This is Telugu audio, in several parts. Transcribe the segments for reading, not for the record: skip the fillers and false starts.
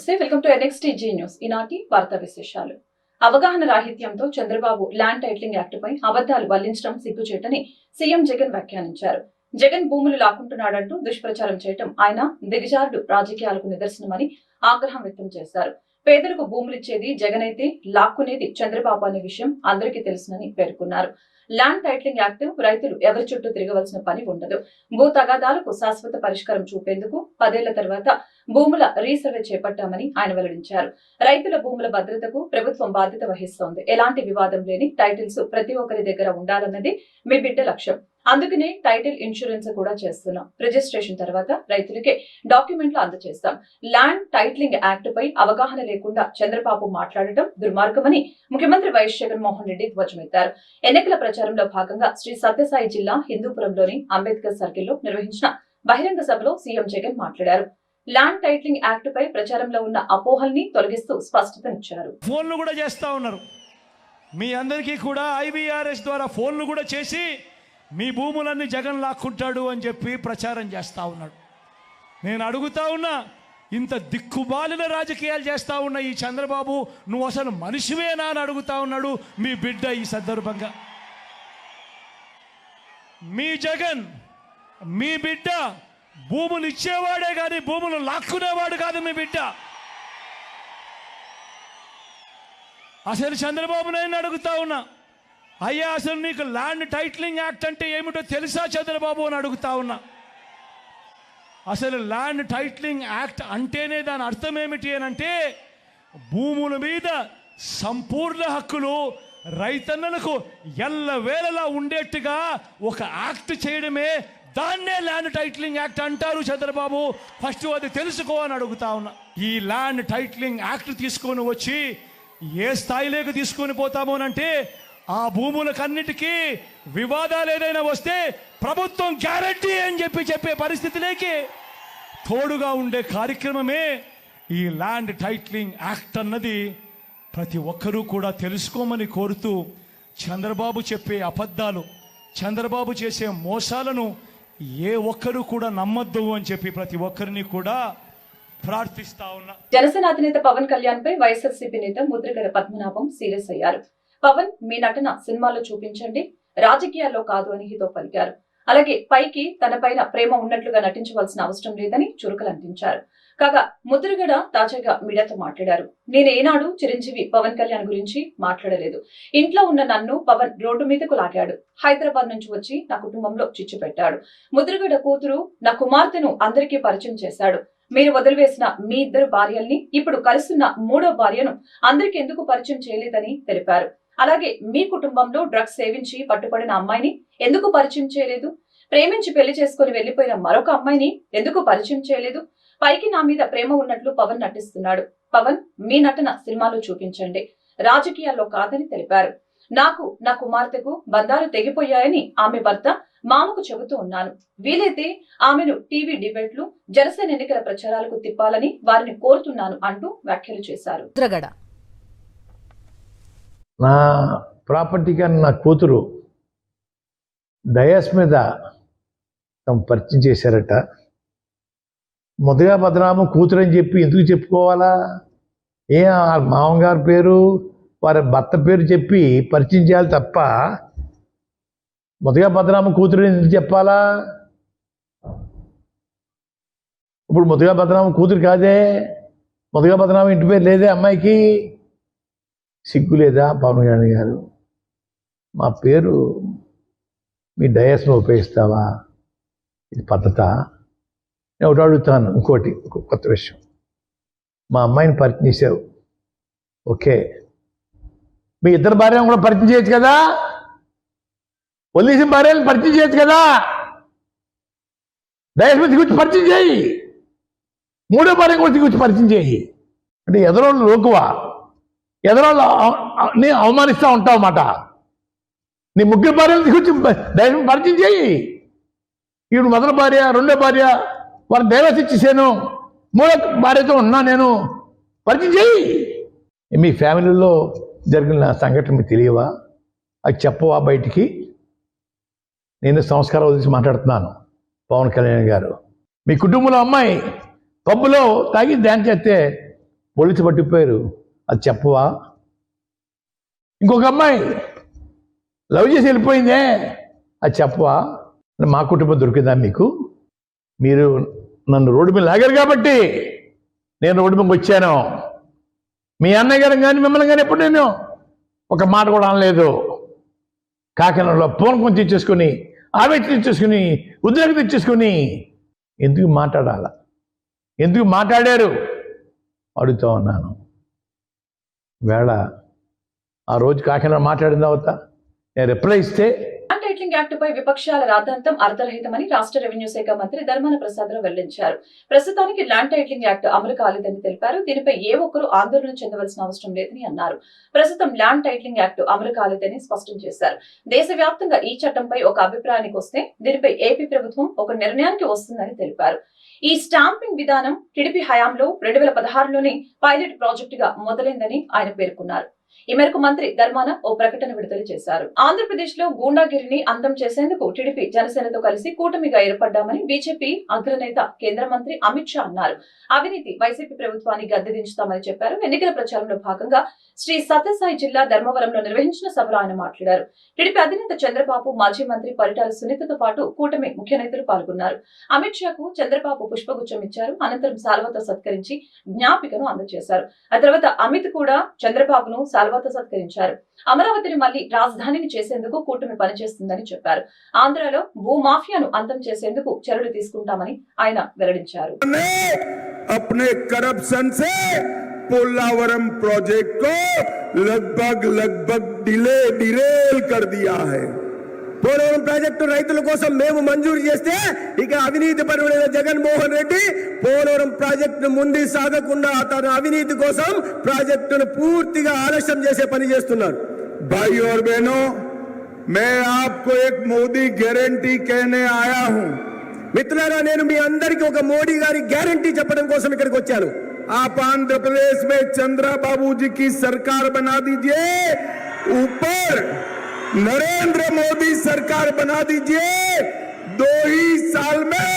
నమస్తే, వెల్కమ్ టు NXTG న్యూస్. ఈనాటి వార్తా విశేషాలు. అవగాహన రాహిత్యంతో చంద్రబాబు ల్యాండ్ టైటిలింగ్ యాక్ట్ పై అబద్ధాలు వల్లించడం సిగ్గుచేటని సీఎం జగన్ వ్యాఖ్యానించారు. జగన్ భూములు లాక్కుంటున్నాడంటూ దుష్ప్రచారం చేయడం ఆయన దిగజారుడు రాజకీయాలకు నిదర్శనమని ఆగ్రహం వ్యక్తం చేశారు. పేదలకు భూములిచ్చేది జగన్ అయితే లాక్కునేది చంద్రబాబు అనే విషయం అందరికీ తెలుసునని పేర్కొన్నారు. ల్యాండ్ టైటిలింగ్ యాక్ట్ రైతులు ఎవరి చుట్టూ తిరగవలసిన పని ఉండదు. భూ తగాదాలకు శాశ్వత పరిష్కారం చూపేందుకు 10 ఏళ్ల తర్వాత భూముల రీసర్వే చేపట్టామని ఆయన వెల్లడించారు. రైతుల భూముల భద్రతకు ప్రభుత్వం బాధ్యత వహిస్తోంది. ఎలాంటి వివాదం లేని టైటిల్స్ ప్రతి ఒక్కరి దగ్గర ఉండాలన్నది మీ బిడ్డ లక్ష్యం. అందుకనే టైటిల్ ఇన్సూరెన్స్ కూడా చేస్తున్నాం. రిజిస్ట్రేషన్ తర్వాత రైతులకే డాక్యుమెంట్లు అందజేస్తాం. ల్యాండ్ టైటిలింగ్ యాక్ట్ పై అవగాహన లేకుండా చంద్రబాబు మాట్లాడటం దుర్మార్గమని ముఖ్యమంత్రి వైఎస్ జగన్మోహన్ రెడ్డి ధ్వజమెత్తారు. ఎన్నికల ప్రచారంలో భాగంగా శ్రీ సత్యసాయి జిల్లా హిందూపురంలోని అంబేద్కర్ సర్కిల్లో నిర్వహించిన బహిరంగ సభలో సీఎం జగన్ మాట్లాడారు. ల్యాండ్ టైటిలింగ్ యాక్ట్ పై ప్రచారంలో ఉన్న అపోహల్ని తొలగిస్తూ స్పష్టతనిచ్చారు. ఫోన్లు కూడా చేస్తా ఉన్నారు. మీ అందరికీ కూడా IVRS ద్వారా ఫోన్లు కూడా చేసి మీ భూములన్నీ జగన్ లాక్కుంటాడు అని చెప్పి ప్రచారం చేస్తూ ఉన్నాడు. నేను అడుగుతా ఉన్నా, ఇంత దిక్కుమాలిన రాజకీయాలు చేస్తూ ఉన్న ఈ చంద్రబాబు, నువ్వు అసలు మనిషివేనా అని అడుగుతా ఉన్నాడు మీ బిడ్డ. ఈ సందర్భంగా మీ జగన్, మీ బిడ్డ భూములు ఇచ్చేవాడే కానీ భూములు లాక్కునేవాడు కాదు మీ బిడ్డ. అసలు చంద్రబాబు నాయుడు అడుగుతా ఉన్నా, అయ్యా అసలు నీకు ల్యాండ్ టైటిలింగ్ యాక్ట్ అంటే ఏమిటో తెలుసా చంద్రబాబు అని అడుగుతా ఉన్నా. అసలు ల్యాండ్ టైటిలింగ్ యాక్ట్ అంటేనే దాని అర్థం ఏమిటి అని అంటే, భూముల మీద సంపూర్ణ హక్కులు రైతన్నలకు ఎల్లవేళలా ఉండేట్టుగా ఒక యాక్ట్ చేయడమే, దాన్నే ల్యాండ్ టైటిలింగ్ యాక్ట్ అంటారు చంద్రబాబు. ఫస్ట్ అది తెలుసుకో అని అడుగుతా ఉన్నా. ఈ ల్యాండ్ టైటిలింగ్ యాక్ట్ తీసుకొని వచ్చి ఏ స్థాయిలోకి తీసుకొని పోతామోనంటే, ఆ భూములకన్నిటికీ వివాదాలు ఏదైనా వస్తే ప్రభుత్వం గ్యారంటీ అని చెప్పే పరిస్థితిలోకి తోడుగా ఉండే కార్యక్రమమే ఈ ల్యాండ్ టైటిలింగ్ యాక్ట్ అన్నది ప్రతి ఒక్కరూ కూడా తెలుసుకోమని కోరుతూ, చంద్రబాబు చెప్పే అబద్ధాలు, చంద్రబాబు చేసే మోసాలను ఏ ఒక్కరూ కూడా నమ్మొద్దు అని చెప్పి ప్రతి ఒక్కరిని కూడా ప్రార్థిస్తా ఉన్నా. జనసేన అధినేత పవన్ కళ్యాణ్ పై వైఎస్ఆర్సీపీ నేత ముద్రగడ పద్మనాభం సీరియస్ అయ్యారు. పవన్, మీ నటన సినిమాలో చూపించండి, రాజకీయాల్లో కాదు అని హితో పలికారు. అలాగే పైకి తన పైన ప్రేమ ఉన్నట్లుగా నటించవలసిన అవసరం లేదని చురుకలు అందించారు. కాగా ముద్రగడ తాజాగా మీడియాతో మాట్లాడారు. నేను ఏనాడు చిరంజీవి పవన్ కళ్యాణ్ గురించి మాట్లాడలేదు. ఇంట్లో ఉన్న నన్ను పవన్ రోడ్డు మీదకు లాగాడు. హైదరాబాద్ నుంచి వచ్చి నా కుటుంబంలో చిచ్చు పెట్టాడు. ముద్రగడ కూతురు నా కుమార్తెను అందరికీ పరిచయం చేశాడు. మీరు వదిలివేసిన మీ 2 భార్యల్ని ఇప్పుడు కలుస్తున్న 3వ భార్యను అందరికి ఎందుకు పరిచయం చేయలేదని తెలిపారు. అలాగే మీ కుటుంబంలో డ్రగ్స్ సేవించి పట్టుబడిన అమ్మాయిని ఎందుకు పరిచయం చేయలేదు? ప్రేమించి పెళ్లి చేసుకుని వెళ్లిపోయిన మరొక అమ్మాయిని ఎందుకు పరిచయం చేయలేదు? పైకి నా మీద ప్రేమ ఉన్నట్లు పవన్ నటిస్తున్నాడు. పవన్, మీ నటన సినిమాలో చూపించండి, రాజకీయాల్లో కాదని తెలిపారు. నాకు నా కుమార్తెకు బంధాలు తెగిపోయాయని ఆమె భర్త మామకు చెబుతూ ఉన్నాను. వీలైతే ఆమెను టీవీ డిబేట్లు, జనసేన ఎన్నికల ప్రచారాలకు తిప్పాలని వారిని కోరుతున్నాను అంటూ వ్యాఖ్యలు చేశారు. నా ప్రాపర్టీ కానీ నా కూతురు డయాస్ మీద తమ పరిచయం చేశారట. మొదగా బదనామం కూతురు అని చెప్పి ఎందుకు చెప్పుకోవాలా? మామగారి పేరు, వారి భర్త పేరు చెప్పి పరిచయం చేయాలి తప్ప మొదగా బదనామం కూతురు ఎందుకు చెప్పాలా? ఇప్పుడు మొదగా బదనామం కూతురు కాదే, మొదగా బదనామం ఇంటి పేరు లేదే అమ్మాయికి. సిగ్గు లేదా పవన్ కళ్యాణ్ గారు? మా పేరు మీ డయాస్లో ఉపయోగిస్తావా? ఇది పద్ధత? నేను ఒకటి అడుగుతాను, ఇంకోటి కొత్త విషయం. మా అమ్మాయిని పరిచయం చేసావు, ఓకే, మీ 2 భార్యను కూడా పరిచయం చేయొచ్చు కదా? వదిలేసిన భార్యను పరిచయం చేయొచ్చు కదా? డయాస్ మీద దిగుచ్చి పరిచయం చేయి, 3వ భార్య కూడా దిగుచ్చి పరిచయం చేయి. అంటే ఎదరోళ్ళు లోకువా, ఎదరోళ్ళు నీ అవమానిస్తూ ఉంటావు అన్నమాట. నీ 3 భార్యలు దిగుచ్చి డయాస్ పరిచయం చేయి. ఇప్పుడు మొదటి భార్య, 2వ భార్య వారికి డైవర్స్ ఇచ్చేసాను, 3వ భార్యతో ఉన్నా నేను, పరిచయం చేయి. మీ ఫ్యామిలీలో జరిగిన సంఘటన మీకు తెలియవా? అది చెప్పవా బయటికి? నేను సంస్కారం వదిలిసి మాట్లాడుతున్నాను. పవన్ కళ్యాణ్ గారు, మీ కుటుంబంలో అమ్మాయి పబ్బులో తాగి డ్యాన్స్ చేస్తే పోలీసు పట్టిపోయారు, అది చెప్పవా? ఇంకొక అమ్మాయి లవ్ చేసి వెళ్ళిపోయిందే, అది చెప్పవా? మా కుటుంబం దొరికిందా మీకు? మీరు నన్ను రోడ్డు మీద లాగారు కాబట్టి నేను రోడ్డు మీదకి వచ్చాను. మీ అన్నయ్య గారు కానీ మిమ్మల్ని కానీ ఎప్పుడు నేను ఒక మాట కూడా అనలేదు. కాకినాడలో పూనకం తెచ్చేసుకుని, ఆవేశం తెచ్చేసుకుని, ఉద్రేకం తెచ్చేసుకుని ఎందుకు మాట్లాడాల? ఎందుకు మాట్లాడారు అడుగుతా ఉన్నాను. వేళ ఆ రోజు కాకినాడ మాట్లాడిన తర్వాత నేను రిప్లై ఇస్తే ల్యాండ్ టైటిలింగ్ యాక్ట్ పై విపక్షాల రాద్ధాంతం అర్థరహితమని రాష్ట్ర రెవెన్యూ శాఖ మంత్రి ధర్మాన ప్రసాదరావు వెల్లడించారు. ప్రస్తుతానికి ల్యాండ్ టైటిలింగ్ యాక్ట్ అమలు కాలేదని తెలిపారు. దీనిపై ఏ ఒక్కరూ ఆందోళన చెందవలసిన అవసరం లేదని అన్నారు. ప్రస్తుతం ల్యాండ్ టైటిలింగ్ యాక్ట్ అమలు కాలేదని స్పష్టం చేశారు. దేశవ్యాప్తంగా ఈ చట్టంపై ఒక అభిప్రాయానికి వస్తే దీనిపై ఏపీ ప్రభుత్వం ఒక నిర్ణయానికి వస్తుందని తెలిపారు. ఈ స్టాంపింగ్ విధానం టీడీపీ హయాంలో 2016లోనే పైలట్ ప్రాజెక్టుగా మొదలైందని ఆయన పేర్కొన్నారు. ఈ మేరకు మంత్రి ధర్మాన ఓ ప్రకటన విడుదల చేశారు. ఆంధ్రప్రదేశ్ లో గూండాగిరిని అంతం చేసేందుకు టీడీపీ జనసేనతో కలిసి కూటమిగా ఏర్పడ్డామని బీజేపీ అగ్రనేత కేంద్ర మంత్రి అమిత్ షా అన్నారు. అవినీతి వైసీపీ ప్రభుత్వాన్ని గద్దెదించుతామని చెప్పారు. ఎన్నికల ప్రచారంలో భాగంగా శ్రీ సత్యసాయి జిల్లా ధర్మవరంలో నిర్వహించిన సభలో ఆయన మాట్లాడారు. టీడీపీ అధినేత చంద్రబాబు, మాజీ మంత్రి పరిటాల సునీతతో పాటు కూటమి ముఖ్య నేతలు పాల్గొన్నారు. అమిత్ షాకు చంద్రబాబు పుష్పగుచ్చం ఇచ్చారు. అనంతరం శాల్వాతో సత్కరించి జ్ఞాపికను అందజేశారు. ఆ తర్వాత అమిత్ కూడా చంద్రబాబును శాల్వాతో సత్కరించారు. అమరావతిని మళ్లీ రాజధానిని చేసేందుకు కూటమి పనిచేస్తుందని చెప్పారు. ఆంధ్రలో భూమాఫియాను అంతం చేసేందుకు చర్యలు తీసుకుంటామని ఆయన వెల్లడించారు. अपने करप्शन से पोलावरम प्रोजेक्ट को लगभग डिरेल कर दिया है. పోలవరం ప్రాజెక్టు రైతుల కోసం మేము మంజూరు చేస్తే ఇక అవినీతి పరుడైన జగన్మోహన్ రెడ్డి పోలవరం ప్రాజెక్టును ముందుకు సాగకుండా తన అవినీతి కోసం ప్రాజెక్టును పూర్తిగా ఆలస్యం చేసే పని చేస్తున్నారు. भाई और बहनों, मैं आपको एक मोदी गारंटी कहने आया हूं. మిత్రులారా, నేను మీ అందరికీ ఒక మోడీ గారి గ్యారంటీ చెప్పడం కోసం ఇక్కడికి వచ్చాను. आप आंध्र प्रदेश में चंद्रबाबू जी की सरकार बना दीजिए, ऊपर नरेंद्र मोदी सरकार बना दीजिए. 2 ही साल में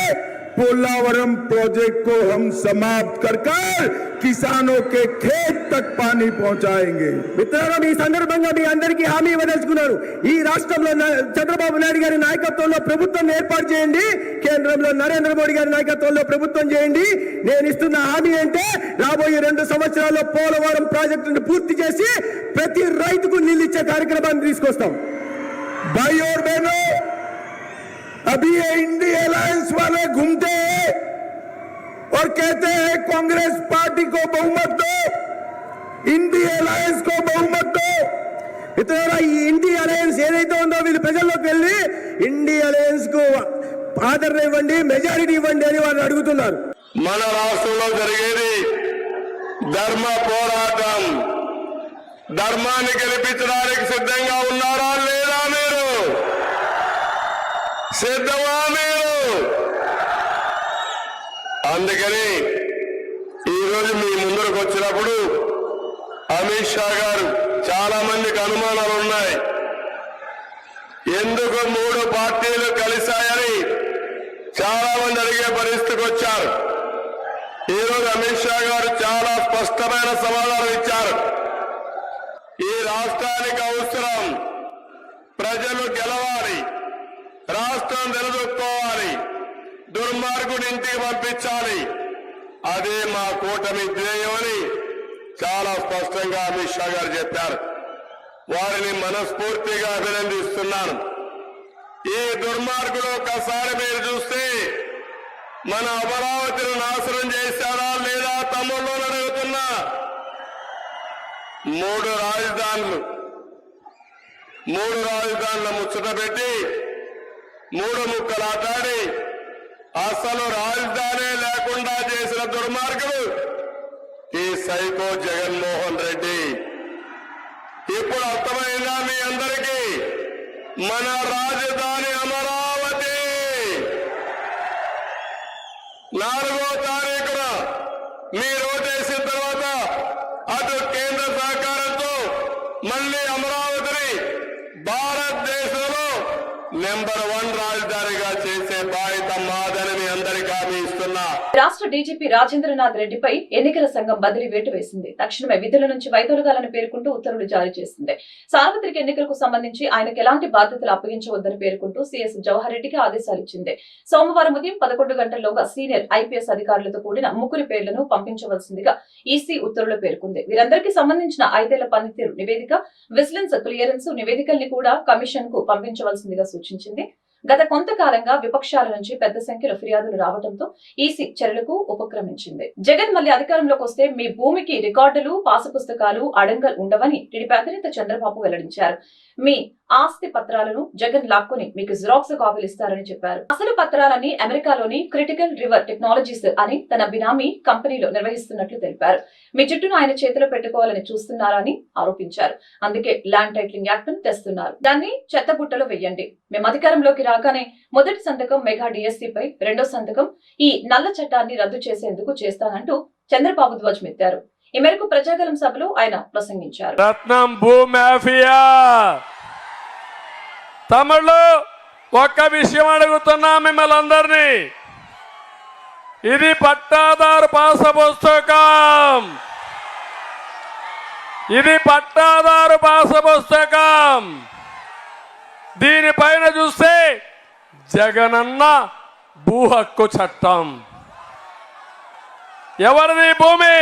पोलावरम प्रोजेक्ट को हम समाप्त कर किसानों के खेत तक पानी पहुंचाएंगे. మిత్రులారా, ఈ సందర్భంగా మీ అందరికీ హామీ ఇవ్వదలుచుకున్నాను. ఈ రాష్ట్రంలో చంద్రబాబు నాయుడు గారి నాయకత్వంలో ప్రభుత్వం ఏర్పాటు చేయండి, కేంద్రంలో నరేంద్ర మోడీ గారి నాయకత్వంలో ప్రభుత్వం చేయండి. నేను ఇస్తున్న హామీ అంటే రాబోయే 2 సంవత్సరాల్లో పోలవరం ప్రాజెక్టును పూర్తి చేసి ప్రతి రైతుకు నీళ్ళు ఇచ్చే కార్యక్రమాన్ని తీసుకొస్తాం. भाई और बहनों, अभी ये इंडी अलायंस वाले घूमते हैं और कहते हैं कांग्रेस पार्टी को बहुमत दो, इंडी अलायंस को बहुमत दो. ఇతర ఈ ఇండి అలయన్స్ ఏదైతే ఉందో వీళ్ళు ప్రజల్లోకి వెళ్ళి ఇండి అలయన్స్ కు ఆదరణ ఇవ్వండి, మెజారిటీ ఇవ్వండి అని వాళ్ళు అడుగుతున్నారు. మన రాష్ట్రంలో జరిగేది ధర్మ పోరాటం. ధర్మాన్ని గెలిపించడానికి సిద్ధంగా ఉన్నారా లేదా? మీరు సిద్ధమా? మీరు అందుకని ఈరోజు మీ ముందరకు వచ్చినప్పుడు అమిత్ షా గారు చాలా మందికి అనుమానాలు ఉన్నాయి. ఎందుకు 3 పార్టీలు కలిశాయని చాలా మంది అడిగే పరిస్థితికి వచ్చారు. ఈరోజు అమిత్ షా గారు చాలా స్పష్టమైన సమాధానం ఇచ్చారు. ఈ రాష్ట్రానికి అవసరం ప్రజలు గెలవాలి, రాష్ట్రం నిలదొక్కోవాలి, దుర్మార్గుని ఇంటికి పంపించాలి. అదే మా కూటమి ధ్యేయమని చాలా స్పష్టంగా అమిత్ షా గారు చెప్పారు. వారిని మనస్ఫూర్తిగా అభినందిస్తున్నాను. ఈ దుర్మార్గుడు ఒక్కసారి మీరు చూస్తే మన అమరావతిని నాశనం చేశారా లేదా తమ్ముళ్ళు అడుగుతున్నా. 3 రాజధానులు ముచ్చట పెట్టి 3 ముక్కలు ఆటాడి అసలు రాజధాని లేకుండా చేసిన దుర్మార్గుడు ఈ సైకో జగన్మోహన్ రెడ్డి. ఇప్పుడు అర్థమైందా మీ అందరికీ? మన రాజధాని అమరావతి 4వ తారీఖున మీరు ఓటేసిన తర్వాత అటు కేంద్ర సహకారంతో మళ్లీ అమరావతిని భారతదేశంలో నెంబర్ 1 రాజధానిగా చేసే బాధ్యత మాదని మీ అందరికీ హామీ ఇస్తున్నా. రాష్ట్ర డీజీపీ రాజేంద్రనాథ్ రెడ్డిపై ఎన్నికల సంఘం బదిలీ వేటు వేసింది. తక్షణమే విధుల నుంచి వైదొలగాలని పేర్కొంటూ ఉత్తర్వులు జారీ చేసింది. సార్వత్రిక ఎన్నికలకు సంబంధించి ఆయనకు ఎలాంటి బాధ్యతలు అప్పగించవద్దని పేర్కొంటూ సీఎస్ జవహర్ రెడ్డికి ఆదేశాలు ఇచ్చింది. సోమవారం ఉదయం 11 గంటల్లోగా సీనియర్ ఐపీఎస్ అధికారులతో కూడిన ముగ్గురి పేర్లను పంపించవలసిందిగా ఈసీ ఉత్తర్వులు పేర్కొంది. వీరందరికీ సంబంధించిన 5 ఏళ్ల పనితీరు నివేదిక, విజిలెన్స్ క్లియరెన్స్ నివేదికల్ని కూడా కమిషన్ కు పంపించవలసిందిగా సూచించింది. గత కొంతకాలంగా విపక్షాల నుంచి పెద్ద సంఖ్యలో ఫిర్యాదులు రావడంతో ఈసీ చర్యలకు ఉపక్రమించింది. జగన్ మళ్లీ అధికారంలోకి వస్తే మీ భూమికి రికార్డులు, పాసు పుస్తకాలు, అడంగల్ ఉండవని టీడీపీ అధినేత చంద్రబాబు వెల్లడించారు. మీ ఆస్తి పత్రాలను జగన్ లాక్కుని మీకు జిరాక్స్ కాపీలు ఇస్తారని చెప్పారు. అసలు పత్రాలన్నీ అమెరికాలోని క్రిటికల్ రివర్ టెక్నాలజీస్ అని తన బినామీ కంపెనీలో నిర్వహిస్తున్నట్లు తెలిపారు. మీ జుట్టును ఆయన చేతిలో పెట్టుకోవాలని చూస్తున్నారని ఆరోపించారు. అందుకే ల్యాండ్ టైటిలింగ్ యాక్ట్ ను తెస్తున్నారు. దాన్ని చెత్తబుట్టలో వెయ్యండి. మేము అధికారంలోకి రాగానే మొదటి సంతకం మెగా డిఎస్సీ పై, రెండో సంతకం ఈ నల్ల చట్టాన్ని రద్దు చేసేందుకు చేస్తానంటూ చంద్రబాబు ధ్వజమెత్తారు. ఈ మేరకు ప్రజాగలం సభలో ఆయన ప్రసంగించారు. రత్నం భూమాఫియా తమిళలో ఒక్క విషయం అడుగుతున్నా మిమ్మల్ని అందరినీ, ఇది పట్టాదారు పాస పుస్తకం, ఇది పట్టాదారు పాస పుస్తకం. దీనిపైన చూస్తే జగనన్న భూ హక్కు చట్టం. ఎవరిది భూమి?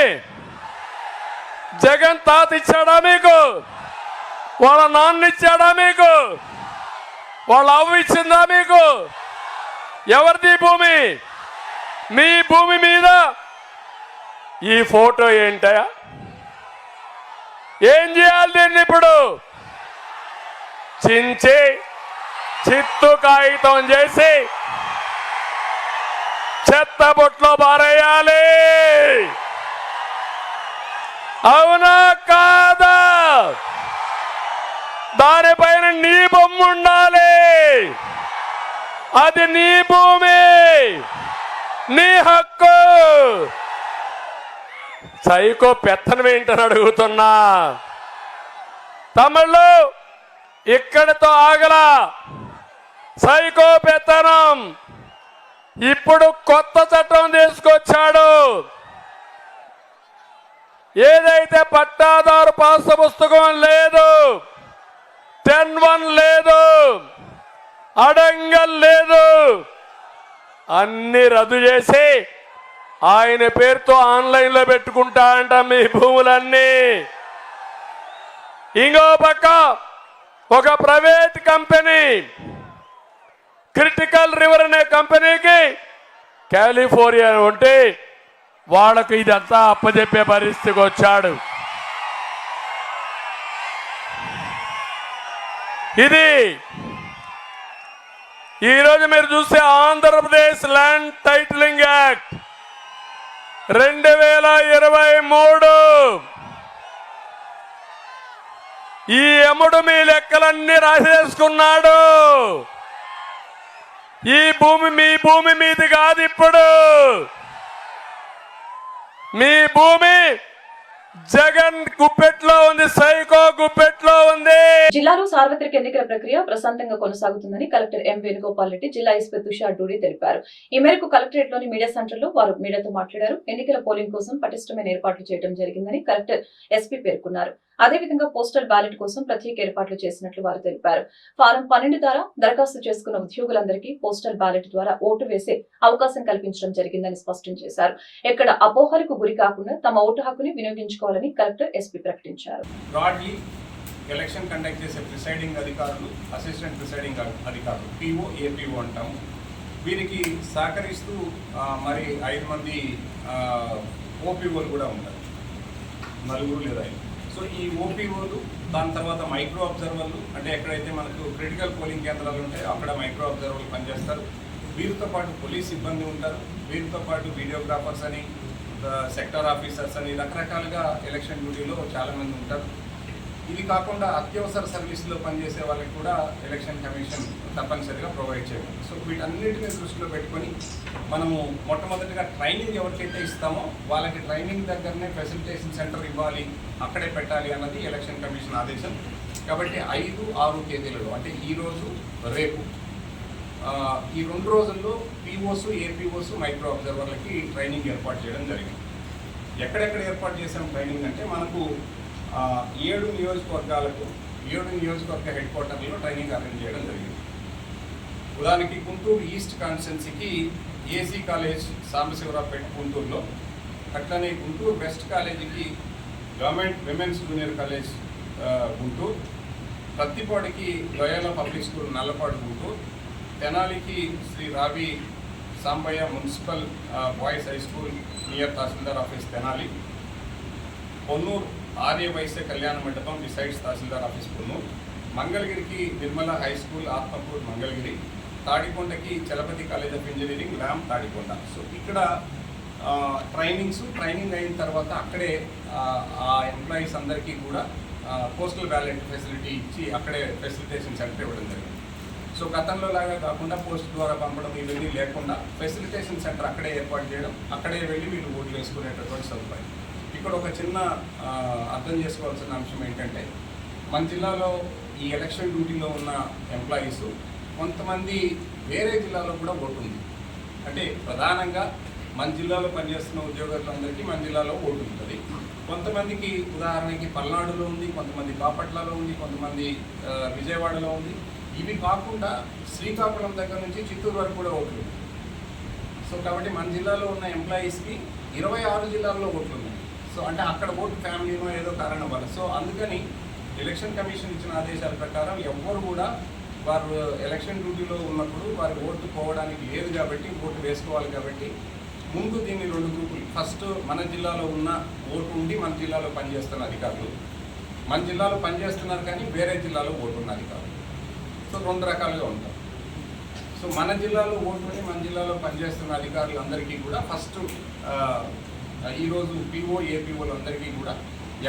జగన్ తాత ఇచ్చాడా మీకు? వాళ్ళ నాన్న ఇచ్చాడా మీకు? వాళ్ళ అవ్వ ఇచ్చిందా మీకు? ఎవరిది భూమి? మీ భూమి మీద ఈ ఫోటో ఏంటయా? ఏం చేయాలి దీన్ని? ఇప్పుడు చించి చిత్తు కాగితం చేసి చెత్త బొట్లో పారేయాలి. అవునా కాదా? దానిపైన నీ బొమ్మ ఉండాలి. అది నీ భూమి, నీ హక్కు. సైకో పెత్తనం ఏంటని అడుగుతున్నా. తమిళలో ఇక్కడితో ఆగలా సైకో పెత్తనం. ఇప్పుడు కొత్త చట్టం తీసుకొచ్చాడు. ఏదైతే పట్టాదారు పాస్ పుస్తకం లేదు, 10(1) లేదు, అడంగల్ లేదు, అన్ని రద్దు చేసి ఆయన పేరుతో ఆన్లైన్లో పెట్టుకుంటా అంట మీ భూములన్నీ. ఇంకో పక్క ఒక ప్రైవేట్ కంపెనీ క్రిటికల్ రివర్ అనే కంపెనీకి కాలిఫోర్నియా ఉంటే వాళ్ళకు ఇదంతా అప్పచెప్పే పరిస్థితికి వచ్చాడు. ఇది ఈరోజు మీరు చూస్తే ఆంధ్రప్రదేశ్ ల్యాండ్ టైటిలింగ్ యాక్ట్ 2023 ఈ ఎముడు మీ లెక్కలన్నీ రాసేసుకున్నాడు. ఈ భూమి మీ భూమి మీది కాదు. ఇప్పుడు మీ భూమి జగన్ గుప్పెట్లో ఉంది, సైకో గుప్పెట్లో ఉంది. జిల్లాలో సార్వత్రిక ఎన్నికల ప్రక్రియ ప్రశాంతంగా కొనసాగుతుందని కలెక్టర్ ఎం వేణుగోపాల్ రెడ్డి, జిల్లా ఎస్పీ తుషార్ డూడి తెలిపారు. ఈ మేరకు కలెక్టరేట్ లోని మీడియా సెంటర్ లో వారు మీడియాతో మాట్లాడారు. ఎన్నికల పోలింగ్ కోసం పటిష్టమైన ఏర్పాట్లు చేయడం జరిగిందని కలెక్టర్ ఎస్పీ పేర్కొన్నారు. అదేవిధంగా పోస్టల్ బ్యాలెట్ కోసం ప్రత్యేక ఏర్పాట్లు చేసినట్లు వారు తెలిపారు. ఫారం 12 ద్వారా దరఖాస్తు చేసుకున్న ఉద్యోగులందరికీ పోస్టల్ బ్యాలెట్ ద్వారా ఓటు వేసే అవకాశం కల్పించడం జరిగిందని స్పష్టం చేశారు. ఎక్కడ అపోహలకు గురి కాకుండా తమ ఓటు హక్కుని వినియోగించుకోవాలని కలెక్టర్ ఎస్పీ ప్రకటించారు. ఎలక్షన్ కండక్ట్ చేసే ప్రిసైడింగ్ అధికారులు, అసిస్టెంట్ ప్రిసైడింగ్ అధికారులు, పిఓ, ఏపీఓ అంటాము. వీరికి సహకరిస్తూ మరి 5 మంది ఓపీఓలు కూడా ఉంటారు, 4 లేదా 5. సో ఈ ఓపీఓలు, దాని తర్వాత మైక్రో అబ్జర్వర్లు, అంటే ఎక్కడైతే మనకు క్రిటికల్ పోలింగ్ కేంద్రాలు ఉంటాయో అక్కడ మైక్రో అబ్జర్వర్లు పనిచేస్తారు. వీరితో పాటు పోలీస్ సిబ్బంది ఉంటారు. వీరితో పాటు వీడియోగ్రాఫర్స్ అని, సెక్టర్ ఆఫీసర్స్ అని రకరకాలుగా ఎలక్షన్ డ్యూటీలో చాలామంది ఉంటారు. ఇది కాకుండా అత్యవసర సర్వీసులో పనిచేసే వాళ్ళకి కూడా ఎలక్షన్ కమిషన్ తప్పనిసరిగా ప్రొవైడ్ చేయాలి. సో వీటన్నిటిని దృష్టిలో పెట్టుకొని మనము మొట్టమొదటిగా ట్రైనింగ్ ఎవరికైతే ఇస్తామో వాళ్ళకి ట్రైనింగ్ దగ్గరనే ఫెసిలిటేషన్ సెంటర్ ఇవ్వాలి, అక్కడే పెట్టాలి అన్నది ఎలక్షన్ కమిషన్ ఆదేశం. కాబట్టి 5, 6 తేదీలలో, అంటే ఈరోజు రేపు ఈ 2 రోజుల్లో పీఓస్, ఏపీఓస్, మైక్రో అబ్జర్వర్లకి ట్రైనింగ్ ఏర్పాటు చేయడం జరిగింది. ఎక్కడెక్కడ ఏర్పాటు చేసాం ట్రైనింగ్ అంటే మనకు 7 నియోజకవర్గాలకు 7 నియోజకవర్గ హెడ్ క్వార్టర్లో ట్రైనింగ్ అరేంజ్ చేయడం జరిగింది. ఉదాహరణకి గుంటూరు ఈస్ట్ కాన్స్టిట్యున్సీకి ఏసీ కాలేజ్ సాంబశివరావుపేట గుంటూరులో, అట్లనే గుంటూరు వెస్ట్ కాలేజీకి government women's junior college Guntur, ప్రత్తిపాడికి Loyola public school Nallapadu Guntur, తెనాలికి Sri Ravi Sambaiah municipal boys high school near tahsildar office Tenali, Ponnur Arya Vysya Kalyana Mandapam besides tahsildar office Ponnur, మంగళగిరికి నిర్మల హై స్కూల్ ఆత్మకూర్ మంగళగిరి, తాడికొండకి Chalapathi college of engineering Lam Tadikonda. So ఇక్కడ ట్రైనింగ్ అయిన తర్వాత అక్కడే ఆ ఎంప్లాయీస్ అందరికీ కూడా పోస్టల్ బ్యాలెట్ ఫెసిలిటీ ఇచ్చి అక్కడే ఫెసిలిటేషన్ సెంటర్ ఇవ్వడం జరిగింది. సో గతంలో లాగా కాకుండా పోస్ట్ ద్వారా పంపడం ఇవన్నీ లేకుండా ఫెసిలిటేషన్ సెంటర్ అక్కడే ఏర్పాటు చేయడం, అక్కడే వెళ్ళి వీళ్ళు ఓట్లు వేసుకునేటటువంటి సదుపాయం. ఇక్కడ ఒక చిన్న అర్థం చేసుకోవాల్సిన అంశం ఏంటంటే, మన జిల్లాలో ఈ ఎలక్షన్ డ్యూటీలో ఉన్న ఎంప్లాయీస్ కొంతమంది వేరే జిల్లాలో కూడా ఓటు ఉంది. అంటే ప్రధానంగా మన జిల్లాలో పనిచేస్తున్న ఉద్యోగులందరికీ మన జిల్లాలో ఓటు ఉంటుంది. కొంతమందికి ఉదాహరణకి పల్నాడులో ఉంది, కొంతమంది బాపట్లలో ఉంది, కొంతమంది విజయవాడలో ఉంది. ఇవి కాకుండా శ్రీకాకుళం దగ్గర నుంచి చిత్తూరు వరకు కూడా ఓట్లు ఉంది. సో కాబట్టి మన జిల్లాలో ఉన్న ఎంప్లాయీస్కి 26 జిల్లాల్లో ఓట్లు ఉన్నాయి. సో అంటే అక్కడ ఓటు ఫ్యామిలీనో ఏదో కారణం వల్ల. సో అందుకని ఎలక్షన్ కమిషన్ ఇచ్చిన ఆదేశాల ప్రకారం ఎవ్వరు కూడా వారు ఎలక్షన్ డ్యూటీలో ఉన్నప్పుడు వారి ఓటు పోవడానికి లేదు కాబట్టి, ఓటు వేసుకోవాలి కాబట్టి ముందు దీన్ని 2 గ్రూపులు. ఫస్ట్ మన జిల్లాలో ఉన్న ఓటు ఉండి మన జిల్లాలో పనిచేస్తున్న అధికారులు, మన జిల్లాలో పనిచేస్తున్నారు కానీ వేరే జిల్లాలో ఓటు ఉన్న అధికారులు. సో 2 రకాలుగా ఉంటారు. సో మన జిల్లాలో ఓటు ఉండి మన జిల్లాలో పనిచేస్తున్న అధికారులందరికీ కూడా ఫస్ట్ ఈరోజు పీఓ, ఏపీఓలు అందరికీ కూడా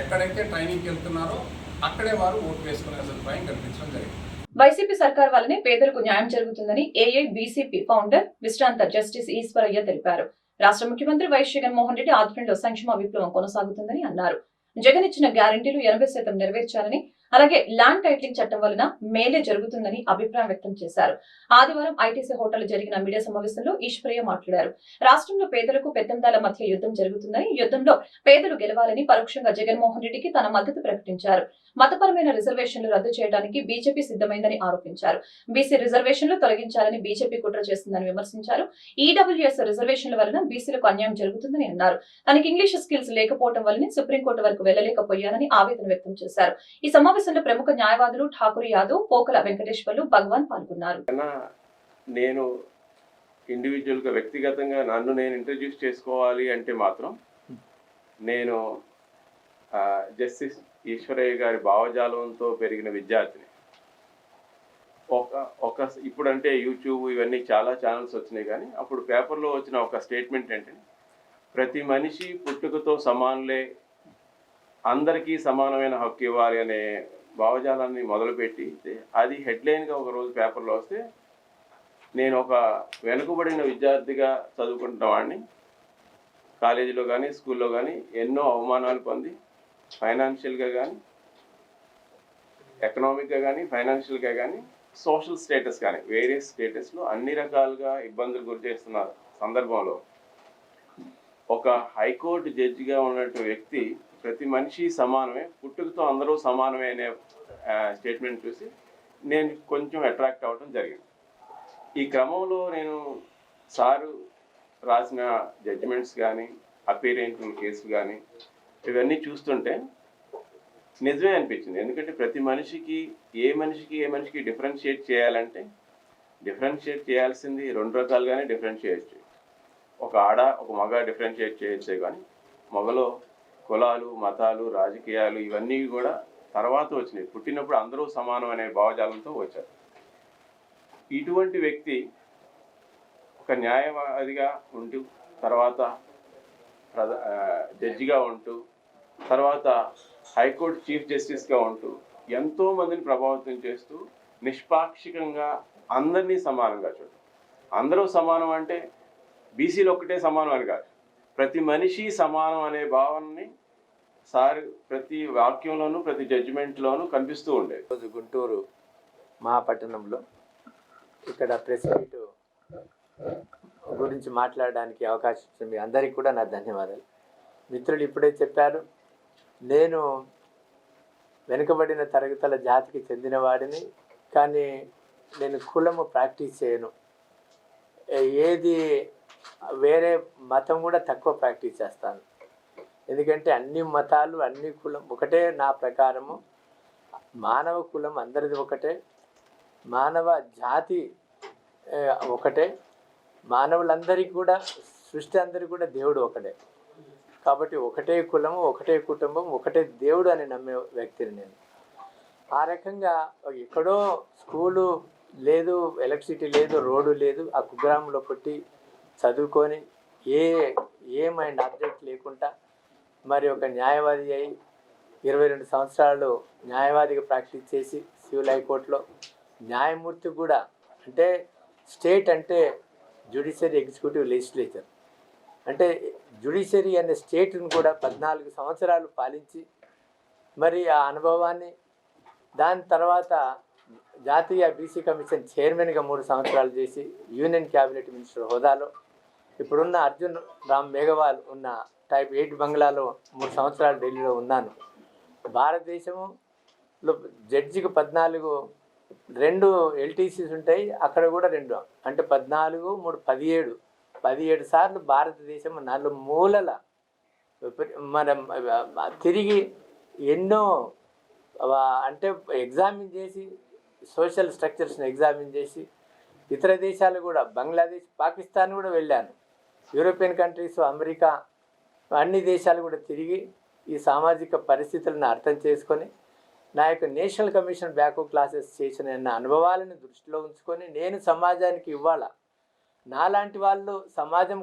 ఎక్కడైతే ట్రైనింగ్కి వెళ్తున్నారో అక్కడే వారు ఓటు వేసుకునే సదుపాయం కల్పించడం జరిగింది. వైసీపీ సర్కార్ వల్లనే పేదలకు న్యాయం జరుగుతుందని ఏఐబీసీపీ ఫౌండర్ విశ్రాంత జస్టిస్ ఈశ్వరయ్య తెలిపారు. రాష్ట్ర ముఖ్యమంత్రి వైఎస్ జగన్మోహన్ రెడ్డి ఆధ్వర్యంలో సంక్షేమ విప్లవం కొనసాగుతుందని అన్నారు. జగన్ ఇచ్చిన గ్యారంటీలు 80% నెరవేర్చారని, అలాగే ల్యాండ్ టైటిలింగ్ చట్టం వలన మేలే జరుగుతుందని అభిప్రాయం వ్యక్తం చేశారు. ఆదివారం ఐటీసీ హోటల్ జరిగిన మీడియా సమావేశంలో ఈశ్వరయ్య మాట్లాడారు. రాష్ట్రంలో పేదలకు పెత్తందాల మధ్య యుద్ధం జరుగుతుందని, యుద్ధంలో పేదలు గెలవాలని పరోక్షంగా జగన్మోహన్ రెడ్డికి తన మద్దతు ప్రకటించారు. మతపరమైన రిజర్వేషన్లు రద్దు చేయడానికి బీజేపీ సిద్ధమైందని ఆరోపించారు. బీసీ రిజర్వేషన్లు తొలగించాలని బీజేపీ కుట్ర చేస్తుందని విమర్శించారు. ఈడబ్ల్యూఎస్ రిజర్వేషన్ల వలన బీసీలకు అన్యాయం జరుగుతుందని అన్నారు. తనకి ఇంగ్లీష్ స్కిల్స్ లేకపోవడం వల్లనే సుప్రీంకోర్టు వరకు వెళ్లలేకపోయానని ఆవేదన వ్యక్తం చేశారు. ఈ సమావేశంలో ప్రముఖ న్యాయవాదులు ఠాకూర్ యాదవ్, పోకల వెంకటేశ్వర్లు, భగవాన్ పాల్గొన్నారు. నేను ఇండివిజువల్ గా వ్యక్తిగతంగా నన్ను నేను ఇంట్రడ్యూస్ చేసుకోవాలి అంటే మాత్రం నేను జస్టిస్ ఈశ్వరయ్య గారి భావజాలంతో పెరిగిన విద్యార్థిని. ఇప్పుడంటే యూట్యూబ్ ఇవన్నీ చాలా ఛానల్స్ వచ్చినాయి, కానీ అప్పుడు పేపర్లో వచ్చిన ఒక స్టేట్మెంట్ ఏంటంటే, ప్రతి మనిషి పుట్టుకతో సమానులే, అందరికీ సమానమైన హక్కు ఇవ్వాలి అనే భావజాలాన్ని మొదలుపెట్టి అది హెడ్లైన్గా ఒకరోజు పేపర్లో వస్తే, నేను ఒక వెనుకబడిన విద్యార్థిగా చదువుకుంటున్న వాడిని, కాలేజీలో కానీ స్కూల్లో కానీ ఎన్నో అవమానాలు పొంది ఫైనాన్షియల్గా కానీ, ఎకనామిక్గా కానీ, ఫైనాన్షియల్గా కానీ, సోషల్ స్టేటస్ కానీ, వేరియస్ స్టేటస్లో అన్ని రకాలుగా ఇబ్బందులు గురి చేస్తున్న సందర్భంలో ఒక హైకోర్టు జడ్జిగా ఉన్నటువంటి వ్యక్తి ప్రతి మనిషి సమానమే, పుట్టుకతో అందరూ సమానమే అనే స్టేట్మెంట్ చూసి నేను కొంచెం అట్రాక్ట్ అవ్వడం జరిగింది. ఈ క్రమంలో నేను సారు రాసిన జడ్జిమెంట్స్ కానీ, అపీర్ అయిన కేసులు కానీ ఇవన్నీ చూస్తుంటే నిజమే అనిపించింది. ఎందుకంటే ప్రతి మనిషికి ఏ మనిషికి డిఫరెన్షియేట్ చేయాలంటే డిఫరెన్షియేట్ చేయాల్సింది 2 రకాలుగానే డిఫరెన్షియేట్ చేయొచ్చు. ఒక ఆడ ఒక మగ డిఫరెన్షియేట్ చేయొచ్చే, కానీ మగలో కులాలు, మతాలు, రాజకీయాలు ఇవన్నీ కూడా తర్వాత వచ్చినాయి. పుట్టినప్పుడు అందరూ సమానం అనే భావజాలంతో వచ్చారు. ఇటువంటి వ్యక్తి ఒక న్యాయవాదిగా ఉంటూ, తర్వాత జడ్జిగా ఉంటూ, తర్వాత హైకోర్టు చీఫ్ జస్టిస్గా ఉంటూ ఎంతో మందిని ప్రభావితం చేస్తూ నిష్పాక్షికంగా అందరినీ సమానంగా చూడటం. అందరూ సమానం అంటే బీసీలు ఒక్కటే సమానం అని కాదు, ప్రతి మనిషి సమానం అనే భావనని సార్ ప్రతి వాక్యంలోనూ ప్రతి జడ్జిమెంట్లోనూ కనిపిస్తూ ఉండేది. గుంటూరు మహాపట్టణంలో ఇక్కడ ప్రెస్ మీట్ గురించి మాట్లాడడానికి అవకాశం ఇచ్చిన మీ అందరికీ కూడా నా ధన్యవాదాలు. మిత్రులు ఇప్పుడే చెప్పారు, నేను వెనుకబడిన తరగతుల జాతికి చెందినవాడిని, కానీ నేను కులము ప్రాక్టీస్ చేయను. ఏది వేరే మతం కూడా తక్కువ ప్రాక్టీస్ చేస్తాను. ఎందుకంటే అన్ని మతాలు అన్ని కులం ఒకటే. నా ప్రకారము మానవ కులం అందరిది ఒకటే, మానవ జాతి ఒకటే, మానవులందరికీ కూడా సృష్టి అందరికీ కూడా దేవుడు ఒకటే. కాబట్టి ఒకటే కులము, ఒకటే కుటుంబం, ఒకటే దేవుడు అని నమ్మే వ్యక్తిని నేను. ఆ రకంగా ఎక్కడో స్కూలు లేదు, ఎలక్ట్రిసిటీ లేదు, రోడ్డు లేదు, ఆ కుగ్రామంలో పుట్టి చదువుకొని ఏ మైండ్ ఆబ్జెక్ట్ లేకుండా మరి ఒక న్యాయవాది అయి 22 సంవత్సరాలు న్యాయవాదిగా ప్రాక్టీస్ చేసి సివిల్ హైకోర్టులో న్యాయమూర్తి కూడా, అంటే స్టేట్ అంటే జ్యుడిషియరీ, ఎగ్జిక్యూటివ్, లెజిస్లేచర్, అంటే జ్యుడిషియరీ అనే స్టేట్ని కూడా 14 సంవత్సరాలు పాలించి మరి ఆ అనుభవాన్ని, దాని తర్వాత జాతీయ బీసీ కమిషన్ చైర్మన్గా 3 సంవత్సరాలు చేసి యూనియన్ క్యాబినెట్ మినిస్టర్ హోదాలో, ఇప్పుడున్న అర్జున్ రామ్ మేఘవాల్ ఉన్న టైప్ 8 బంగ్లాలో 3 సంవత్సరాలు ఢిల్లీలో ఉన్నాను. భారతదేశంలో జడ్జికి 2 ఎల్టీసీస్ ఉంటాయి, అక్కడ కూడా 2, అంటే 14, 3, 17 సార్లు భారతదేశం 4 మూలల మనం తిరిగి ఎన్నో అంటే ఎగ్జామిన్ చేసి, సోషల్ స్ట్రక్చర్స్ని ఎగ్జామిన్ చేసి, ఇతర దేశాలు కూడా బంగ్లాదేశ్, పాకిస్తాన్ కూడా వెళ్ళాను, యూరోపియన్ కంట్రీస్, అమెరికా, అన్ని దేశాలు కూడా తిరిగి ఈ సామాజిక పరిస్థితులను అర్థం చేసుకొని నా యొక్క నేషనల్ కమిషన్ బ్యాక్వర్డ్ క్లాసెస్ చేసిన అనుభవాలను దృష్టిలో ఉంచుకొని నేను సమాజానికి ఇవ్వాలా. నాలాంటి వాళ్ళు సమాజం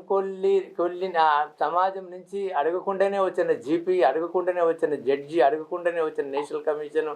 సమాజం నుంచి అడగకుండానే వచ్చిన జీపీ, అడగకుండానే వచ్చిన జడ్జి, అడగకుండానే వచ్చిన నేషనల్ కమిషన్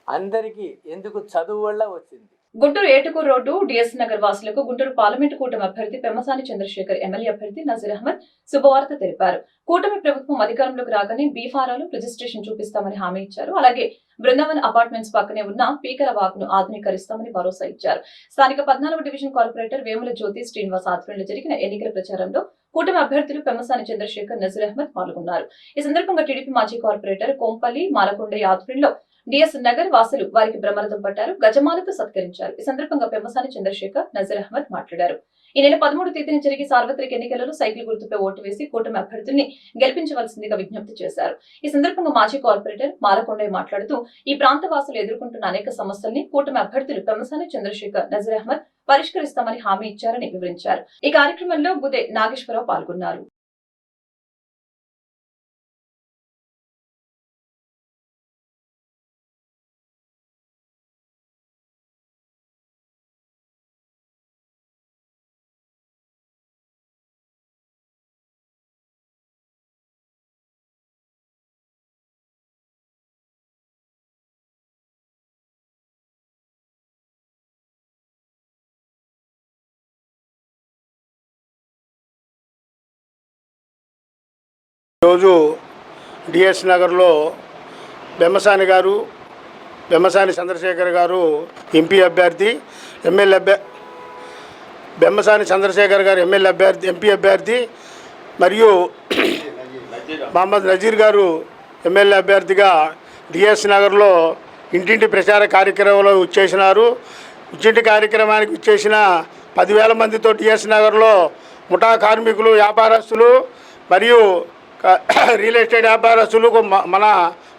అందరికీ ఎందుకు చదువు వల్ల వచ్చింది. గుంటూరు ఏటుకూరు రోడ్డు డిఎస్ నగర్ వాసులకు గుంటూరు పార్లమెంటు కూటమి అభ్యర్థి పెమ్మసాని చంద్రశేఖర్, ఎమ్మెల్యే అభ్యర్థి నజీర్ అహ్మద్ శుభవార్త తెలిపారు. కూటమి ప్రభుత్వం అధికారంలోకి రాగానే బీఫారాలు రిజిస్ట్రేషన్ చూపిస్తామని హామీ ఇచ్చారు. అలాగే బృందావన్ అపార్ట్మెంట్స్ పక్కనే ఉన్న పీకల వాగును ఆధునీకరిస్తామని భరోసా ఇచ్చారు. స్థానిక 14వ డివిజన్ కార్పొరేటర్ వేముల జ్యోతి శ్రీనివాస్ ఆధ్వర్యంలో జరిగిన ఎన్నికల ప్రచారంలో కూటమి అభ్యర్థులు పెమ్మసాని చంద్రశేఖర్, నజీర్ అహ్మద్ పాల్గొన్నారు. ఈ సందర్భంగా టీడీపీ మాజీ కార్పొరేటర్ కోంపల్లి మాలకొండయ్య ఆధ్వర్యంలో డిఎస్ నగర్ వాసులు వారికి బ్రహ్మరథం పట్టారు, గజమాలతో సత్కరించారు. ఈ సందర్భంగా పెమ్మసాని చంద్రశేఖర్, నజీర్ అహ్మద్ మాట్లాడారు. ఈ నెల 13వ తేదీన జరిగే సార్వత్రిక ఎన్నికలలో సైకిల్ గుర్తుపై ఓటు వేసి కూటమి అభ్యర్థుల్ని గెలిపించవలసిందిగా విజ్ఞప్తి చేశారు. ఈ సందర్భంగా మాజీ కార్పొరేటర్ మాలకొండయ్య మాట్లాడుతూ ఈ ప్రాంత వాసులు ఎదుర్కొంటున్న అనేక సమస్యల్ని కూటమి అభ్యర్థులు పెమ్మసాని చంద్రశేఖర్, నజీర్ అహ్మద్ పరిష్కరిస్తామని హామీ ఇచ్చారని వివరించారు. ఈ కార్యక్రమంలో బుదే నాగేశ్వరరావు పాల్గొన్నారు. ఈరోజు డిఎస్ నగర్లో బెమ్మసాని చంద్రశేఖర్ గారు ఎంపీ అభ్యర్థి, బెమ్మసాని చంద్రశేఖర్ గారు ఎంపీ అభ్యర్థి మరియు మహమ్మద్ నజీర్ గారు ఎమ్మెల్యే అభ్యర్థిగా డిఎస్ నగర్లో ఇంటింటి ప్రచార కార్యక్రమంలో వచ్చేసినారు. ఇంటింటి కార్యక్రమానికి వచ్చేసిన 10,000 మందితో డిఎస్ నగర్లో ముఠా కార్మికులు, వ్యాపారస్తులు మరియు రియల్ ఎస్టేట్ వ్యాపారస్తులు, మన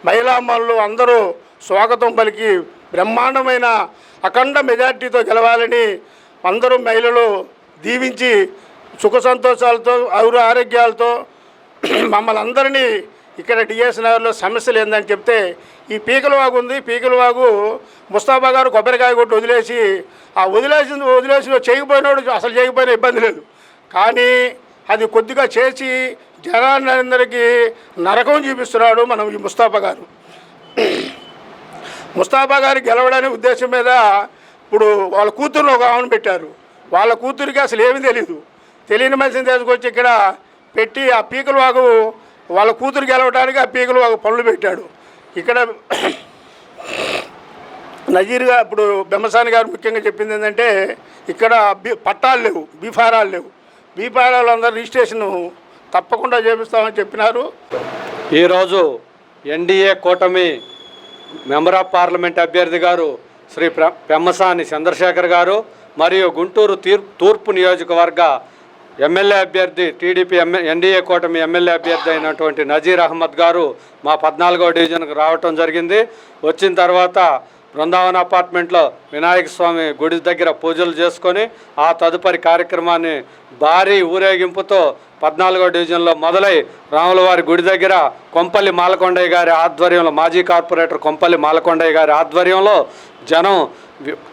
మహిళా అమ్మలు అందరూ స్వాగతం పలికి బ్రహ్మాండమైన అఖండ మెజార్టీతో గెలవాలని అందరూ మహిళలు దీవించి సుఖ సంతోషాలతో, ఆరోగ్యాలతో మమ్మల్ని అందరినీ ఇక్కడ డిఎస్ నగర్లో సమస్యలు ఏందని చెప్తే, ఈ పీకల వాగు ఉంది, పీకల వాగు ముస్తాఫా గారు కొబ్బరికాయ కొట్టి వదిలేసి చేయకపోయినాడు, అసలు చేయకపోయినా ఇబ్బంది లేదు, కానీ అది కొద్దిగా చేసి జనాలందరికీ నరకం చూపిస్తున్నాడు మనం ఈ ముస్తాఫా గారు. ముస్తాఫా గారు గెలవడానికి ఉద్దేశం మీద ఇప్పుడు వాళ్ళ కూతురుని ఒక ఆమెను పెట్టారు. వాళ్ళ కూతురికి అసలు ఏమీ తెలియని మనిషిని తీసుకొచ్చి ఇక్కడ పెట్టి ఆ పీకల వాగు వాళ్ళ కూతురు గెలవడానికి ఆ పీకల వాగు పనులు పెట్టాడు. ఇక్కడ నజీర్గా ఇప్పుడు బెమ్మసాని గారు ముఖ్యంగా చెప్పింది ఏంటంటే ఇక్కడ పట్టాలు లేవు, బీఫారాలు లేవు. బీఫారాలు అందరూ రిజిస్ట్రేషన్ తప్పకుండా చేపిస్తామని చెప్పినారు. ఈరోజు ఎన్డీఏ కూటమి మెంబర్ ఆఫ్ పార్లమెంట్ అభ్యర్థి గారు శ్రీ పెమ్మసాని చంద్రశేఖర్ గారు మరియు గుంటూరు తూర్పు నియోజకవర్గ ఎమ్మెల్యే అభ్యర్థి టీడీపీ ఎన్డీఏ కూటమి ఎమ్మెల్యే అభ్యర్థి అయినటువంటి నజీర్ అహ్మద్ గారు మా 14వ డివిజన్కి రావటం జరిగింది. వచ్చిన తర్వాత బృందావన అపార్ట్మెంట్లో వినాయక స్వామి గుడి దగ్గర పూజలు చేసుకొని ఆ తదుపరి కార్యక్రమాన్ని భారీ ఊరేగింపుతో 14వ డివిజన్లో మొదలై రాములవారి గుడి దగ్గర కొంపల్లి మాలకొండయ్య గారి ఆధ్వర్యంలో, మాజీ కార్పొరేటర్ కొంపల్లి మాలకొండయ్య గారి ఆధ్వర్యంలో జనం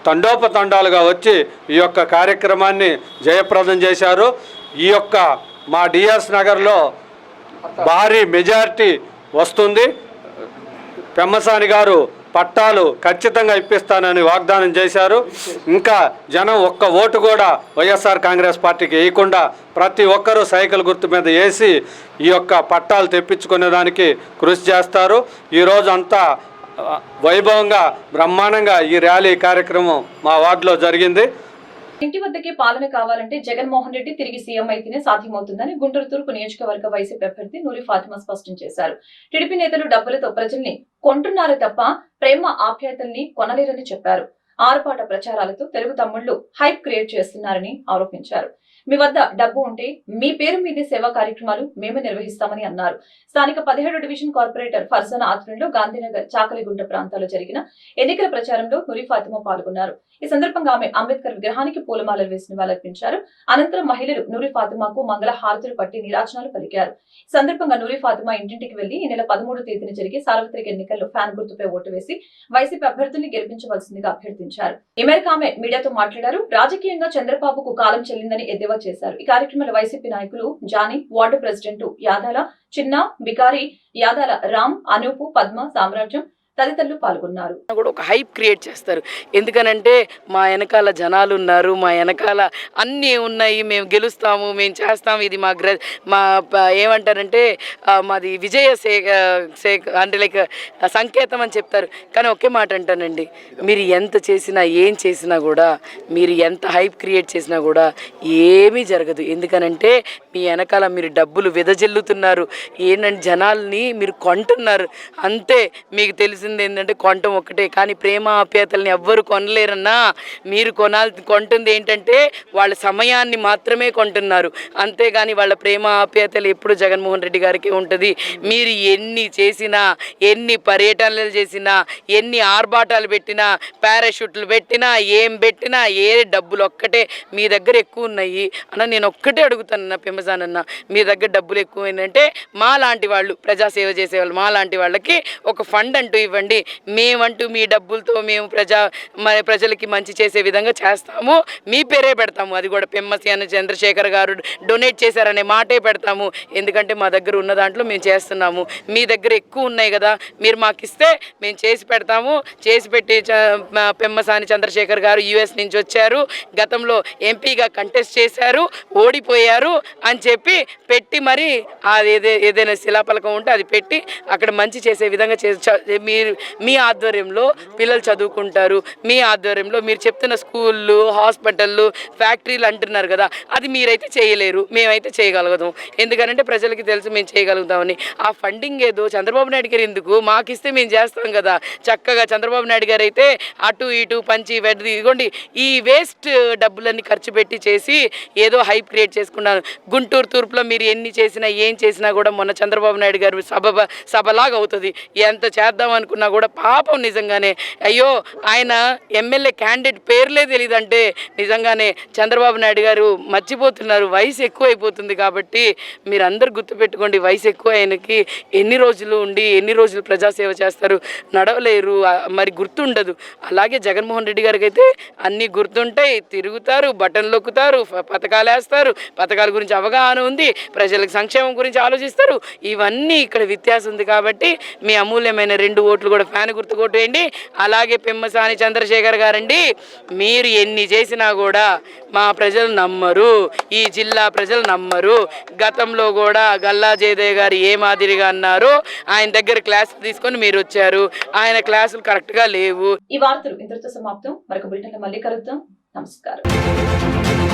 తండోపతండాలుగా వచ్చి ఈ యొక్క కార్యక్రమాన్ని జయప్రదం చేశారు. ఈ యొక్క మా డిఎస్ నగర్లో భారీ మెజారిటీ వస్తుంది. పెమ్మసాని గారు పట్టాలు ఖచ్చితంగా ఇప్పిస్తానని వాగ్దానం చేశారు. ఇంకా జనం ఒక్క ఓటు కూడా వైఎస్ఆర్ కాంగ్రెస్ పార్టీకి వేయకుండా ప్రతి ఒక్కరూ సైకిల్ గుర్తు మీద వేసి ఈ యొక్క పట్టాలు తెప్పించుకునేదానికి కృషి చేస్తారు. ఈరోజు అంతా వైభవంగా బ్రహ్మాండంగా ఈ ర్యాలీ కార్యక్రమం మా వార్డులో జరిగింది. ఇంటి వద్దకే పాలన కావాలంటే జగన్మోహన్ రెడ్డి తిరిగి సీఎం అయితేనే సాధ్యమవుతుందని గుంటూరు తూర్పు నియోజకవర్గ వైసీపీ అభ్యర్థి నూరి ఫాతిమా స్పష్టం చేశారు. టీడీపీ నేతలు డబ్బులతో ప్రజల్ని కొంటున్నారే తప్ప ప్రేమ ఆప్యాయతల్ని కొనలేరని చెప్పారు. ఆరుపాట ప్రచారాలతో తెలుగు తమ్ముళ్లు హైప్ క్రియేట్ చేస్తున్నారని ఆరోపించారు. మీ వద్ద డబ్బు ఉంటే మీ పేరు మీదే సేవా కార్యక్రమాలు మేమే నిర్వహిస్తామని అన్నారు. స్థానిక 17 డివిజన్ కార్పొరేటర్ ఫర్జానా ఆధ్వర్యంలో గాంధీనగర్, చాకలిగుంట ప్రాంతాల్లో జరిగిన ఎన్నికల ప్రచారంలో నూరి ఫాతిమా పాల్గొన్నారు. ఈ సందర్భంగా ఆమె అంబేద్కర్ విగ్రహానికి పూలమాలలు వేసి నివాళులర్పించారు. అనంతరం మహిళలు నూరి ఫాతిమాకు మంగళ హారతులు పట్టి నీరాజనాలు పలికారు. ఈ సందర్భంగా నూరి ఫాతిమా ఇంటింటికి వెళ్లి ఈ నెల 13వ తేదీన జరిగే సార్వత్రిక ఎన్నికల్లో ఫ్యాన్ గుర్తుపై ఓటు వేసి వైసీపీ అభ్యర్థుల్ని గెలిపించవలసిందిగా అభ్యర్థించారు. ఈ మేరకు ఆమె మీడియాతో మాట్లాడారు. రాజకీయంగా చంద్రబాబుకు కాలం చెల్లిందని ఎద్దేవా చేశారు. ఈ కార్యక్రమంలో వైసీపీ నాయకులు జానీ, వార్డు ప్రెసిడెంట్ యాదాల చిన్న, బికారి, యాదాల రామ్, అనూపు, పద్మ, సామ్రాజ్యం తదితరులు పాల్గొన్నారు. కూడా ఒక హైప్ క్రియేట్ చేస్తారు. ఎందుకనంటే మా వెనకాల జనాలు ఉన్నారు, మా వెనకాల అన్నీ ఉన్నాయి, మేము గెలుస్తాము, మేము చేస్తాము, ఇది మా ఏమంటారంటే మాది విజయ అంటే లైక్ సంకేతం అని చెప్తారు. కానీ ఒకే మాట అంటానండి, మీరు ఎంత చేసినా ఏం చేసినా కూడా, మీరు ఎంత హైప్ క్రియేట్ చేసినా కూడా ఏమీ జరగదు. ఎందుకనంటే మీ వెనకాల మీరు డబ్బులు వెదజల్లుతున్నారు, ఏంటంటే జనాల్ని మీరు కొంటున్నారు అంతే. మీకు తెలిసి ఏంటంటే కొనటం ఒక్కటే, కానీ ప్రేమ ఆప్యాయతల్ని ఎవ్వరు కొనలేరన్నా. మీరు కొంటుంది ఏంటంటే వాళ్ళ సమయాన్ని మాత్రమే కొంటున్నారు, అంతేగాని వాళ్ళ ప్రేమ ఆప్యాయతలు ఎప్పుడు జగన్మోహన్ రెడ్డి గారికి ఉంటుంది. మీరు ఎన్ని చేసినా, ఎన్ని పర్యటనలు చేసినా, ఎన్ని ఆర్భాటాలు పెట్టినా, పారాషూట్లు పెట్టినా, ఏం పెట్టినా, ఏ డబ్బులు ఒక్కటే మీ దగ్గర ఎక్కువ ఉన్నాయి అన్న. నేను ఒక్కటే అడుగుతానన్న పెమ్మసానన్న, మీ దగ్గర డబ్బులు ఎక్కువ ఏంటంటే మా లాంటి వాళ్ళు, ప్రజాసేవ చేసేవాళ్ళు, మా లాంటి వాళ్ళకి ఒక ఫండ్ అంటూ ఇవ్వండి. మేమంటూ మీ డబ్బులతో మేము ప్రజలకి మంచి చేసే విధంగా చేస్తాము, మీ పేరే పెడతాము. అది కూడా పెమ్మసాని చంద్రశేఖర్ గారు డొనేట్ చేశారనే మాటే పెడతాము. ఎందుకంటే మా దగ్గర ఉన్న దాంట్లో మేము చేస్తున్నాము. మీ దగ్గర ఎక్కువ ఉన్నాయి కదా, మీరు మాకు ఇస్తే మేము చేసి పెడతాము. చేసి పెట్టి పెమ్మసాని చంద్రశేఖర్ గారు యుఎస్ నుంచి వచ్చారు, గతంలో ఎంపీగా కంటెస్ట్ చేశారు, ఓడిపోయారు అని చెప్పి పెట్టి మరి అది ఏదైనా శిలాఫలకం ఉంటే అది పెట్టి అక్కడ మంచి చేసే విధంగా మీ ఆధ్వర్యంలో పిల్లలు చదువుకుంటారు. మీ ఆధ్వర్యంలో మీరు చెప్తున్న స్కూళ్ళు, హాస్పిటళ్ళు, ఫ్యాక్టరీలు అంటున్నారు కదా, అది మీరైతే చేయలేరు, మేమైతే చేయగలుగుతాం. ఎందుకంటే ప్రజలకి తెలుసు మేము చేయగలుగుతామని. ఆ ఫండింగ్ ఏదో చంద్రబాబు నాయుడు గారు ఎందుకు, మాకు ఇస్తే మేము చేస్తాం కదా. చక్కగా చంద్రబాబు నాయుడు గారు అయితే అటు ఇటు పంచి వెడ్ది ఇదిగోండి ఈ వేస్ట్ డబ్బులన్నీ ఖర్చు పెట్టి చేసి ఏదో హైప్ క్రియేట్ చేసుకున్నాను. గుంటూరు తూర్పులో మీరు ఎన్ని చేసినా ఏం చేసినా కూడా మొన్న చంద్రబాబు నాయుడు గారు సభలాగా అవుతుంది. ఎంత చేద్దాం అనుకున్నా కూడా పాపం నిజంగానే అయ్యో ఆయన ఎమ్మెల్యే క్యాండిడేట్ పేర్లే తెలియదంటే నిజంగానే చంద్రబాబు నాయుడు గారు మర్చిపోతున్నారు. వయసు ఎక్కువ అయిపోతుంది కాబట్టి మీరు అందరు గుర్తుపెట్టుకోండి, వయసు ఎక్కువ ఆయనకి ఎన్ని రోజులు ఉండి ఎన్ని రోజులు ప్రజాసేవ చేస్తారు, నడవలేరు, మరి గుర్తుండదు. అలాగే జగన్మోహన్ రెడ్డి గారికి అయితే అన్నీ గుర్తుంటాయి, తిరుగుతారు, బటన్లు నొక్కుతారు, పథకాలు వేస్తారు, పథకాల గురించి అవగాహన ఉంది, ప్రజలకు సంక్షేమం గురించి ఆలోచిస్తారు. ఇవన్నీ ఇక్కడ వ్యత్యాసం ఉంది. కాబట్టి మీ అమూల్యమైన 2 ఓట్లు ఓట్లు కూడా ఫ్యాన్ గుర్తు కొట్టేయండి. అలాగే పెమ్మసాని చంద్రశేఖర్ గారండి, మీరు ఎన్ని చేసినా కూడా మా ప్రజలు నమ్మరు, ఈ జిల్లా ప్రజలు నమ్మరు. గతంలో కూడా గల్లా జయదేవ్ గారు ఏ మాదిరిగా అన్నారో ఆయన దగ్గర క్లాసులు తీసుకొని మీరు వచ్చారు, ఆయన క్లాసులు కరెక్ట్గా లేవు. ఈ వార్తలు ఇంతటితో సమాప్తం. మరొక బులెటిన్లో మళ్ళీ కలుద్దాం. నమస్కారం.